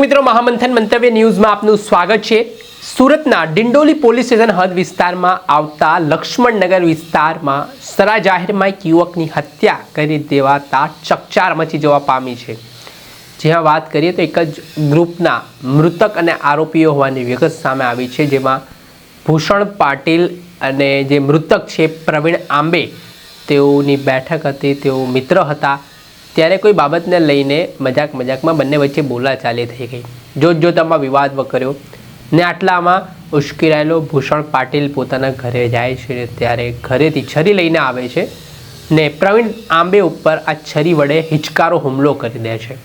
મિત્રો મહામંથન મંતવ્ય ન્યૂઝમાં આપનું સ્વાગત છે। સુરતના ડિંડોલી પોલીસ સ્ટેશન હદ વિસ્તારમાં આવતા લક્ષ્મણનગર વિસ્તારમાં સરા જાહેરમાં એક યુવકની હત્યા કરી દેવાતા ચકચાર મચી જવા પામી છે। જ્યાં વાત કરીએ તો એક જ ગ્રુપના મૃતક અને આરોપીઓ હોવાની વિગત સામે આવી છે, જેમાં ભૂષણ પાટીલ અને જે મૃતક છે પ્રવીણ આંબે તેઓની બેઠક હતી, તેઓ મિત્ર હતા। ત્યારે કોઈ બાબતને લઈને મજાકમાં બંને વચ્ચે બોલાચાલી થઈ ગઈ। જોતજોતામાં વિવાદ વકર્યો ને આટલામાં ઉશ્કેરાયેલો ભૂષણ પાટીલ પોતાના ઘરે જાય છે, ત્યારે ઘરેથી છરી લઈને આવે છે ને પ્રવીણ આંબે ઉપર આ છરી વડે હિચકારો હુમલો કરી દે છે।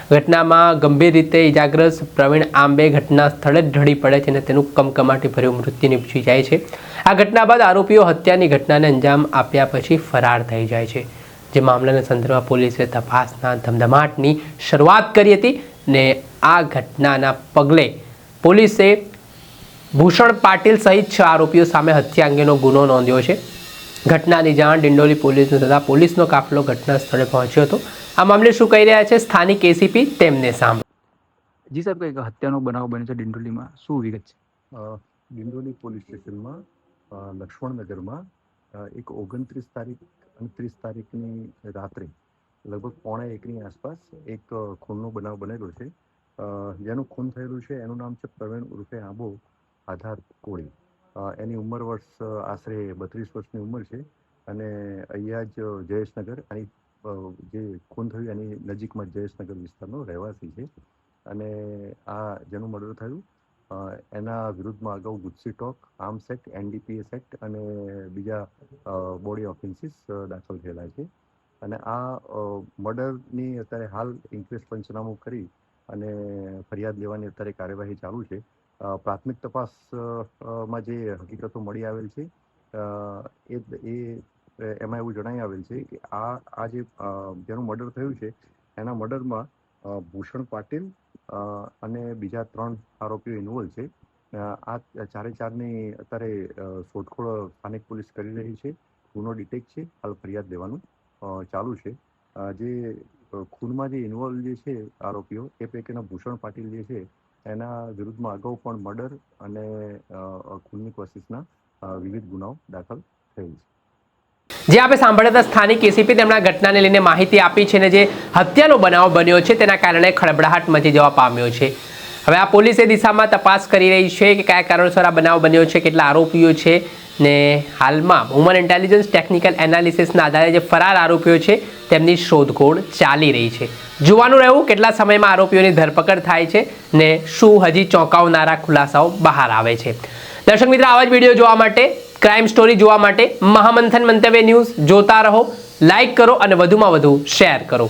ઘટનામાં ગંભીર રીતે ઇજાગ્રસ્ત પ્રવીણ આંબે ઘટના સ્થળે જ ઢળી પડે છે અને તેનું કમકમાટી ભર્યું મૃત્યુ નીપજી જાય છે। આ ઘટના બાદ આરોપીઓ હત્યાની ઘટનાને અંજામ આપ્યા પછી ફરાર થઈ જાય છે। જે મામલાના સંદર્ભમાં પોલીસે તપાસના ધમધમાટની શરૂઆત કરી હતી ને આ ઘટનાના પગલે પોલીસે ભૂષણ પાટીલ સહિત 6 આરોપીઓ સામે હત્યા અંગેનો ગુનો નોંધ્યો છે। ઘટનાની જાણ ડિંડોલી પોલીસને થતાં પોલીસનો કાફલો ઘટના સ્થળે પહોંચ્યો હતો। આ મામલે શું કહી રહ્યા છે સ્થાનિક એસીપી, તેમને સાંભળો। જી સાહેબ, કંઈક હત્યાનો બનાવ બન્યો છે ડિંડોલીમાં, શું વિગત છે? ડિંડોલી પોલીસ સ્ટેશનમાં લક્ષ્મણનગરમાં એક 29 તારીખ અને 30 તારીખની રાત્રે લગભગ 12:30ની આસપાસ એક ખૂનનો બનાવ બનેલો છે। જેનું ખૂન થયેલું છે એનું નામ છે પ્રવીણ ઉર્ફે આંબો આધાર કોળી। એની ઉંમર વર્ષ આશરે 32 વર્ષની ઉંમર છે અને અહીંયા જ જયેશનગર અને જે ખૂન થયું એની નજીકમાં જયેશનગર વિસ્તારનો રહેવાસી છે। અને આ જેનું મર્ડર થયું એના વિરુદ્ધમાં અગાઉ ગુસ્સી ટોક, આર્મ્સ એક્ટ, NDPS એક્ટ અને બીજા બોડી ઓફેન્સીસ દાખલ થયેલા છે। અને આ મર્ડરની અત્યારે હાલ ઇન્ક્વેસ્ટ પંચનામું કરી અને ફરિયાદ લેવાની અત્યારે કાર્યવાહી ચાલુ છે। પ્રાથમિક તપાસમાં જે હકીકતો મળી આવેલ છે એમાં એવું જણાઈ આવેલ છે કે આ જેનું મર્ડર થયું છે એના મર્ડરમાં ભૂષણ પાટીલ અને બીજા 3 આરોપીઓ ઇન્વોલ્વ છે। આ 4ની અત્યારે શોધખોળ સ્થાનિક પોલીસ કરી રહી છે। ગુનો ડિટેક્ટ છે, હાલ ફરિયાદ લેવાનું ચાલુ છે। જે ખૂનમાં જે ઇન્વોલ્વ જે છે આરોપીઓ એ પૈકીના ભૂષણ પાટીલ જે છે એના વિરુદ્ધમાં અગાઉ પણ મર્ડર અને ખૂનની કોશિશના વિવિધ ગુનાઓ દાખલ થયેલ છે। જે આપણે સાંભળ્યા હતા સ્થાનિક એસીપી, તેમના ઘટનાને લઈને માહિતી આપી છે ને જે હત્યાનો બનાવ બન્યો છે તેના કારણે ખળભળાટ મચી જવા પામ્યો છે। હવે આ પોલીસ એ દિશામાં તપાસ કરી રહી છે કે કયા કારણોસર આ બનાવ બન્યો છે, કેટલા આરોપીઓ છે ને હાલમાં હ્યુમન ઇન્ટેલિજન્સ ટેકનિકલ એનાલિસિસના આધારે જે ફરાર આરોપીઓ છે તેમની શોધખોળ ચાલી રહી છે। જોવાનું રહ્યું કેટલા સમયમાં આરોપીઓની ધરપકડ થાય છે ને શું હજી ચોંકાવનારા ખુલાસાઓ બહાર આવે છે। દર્શક મિત્રો, આવા જ વિડીયો જોવા માટે, ક્રાઇમ સ્ટોરી જોવા માટે મહામંથન મંતવ્ય ન્યૂઝ જોતા રહો, લાઇક કરો અને વધુમાં વધુ શેર કરો।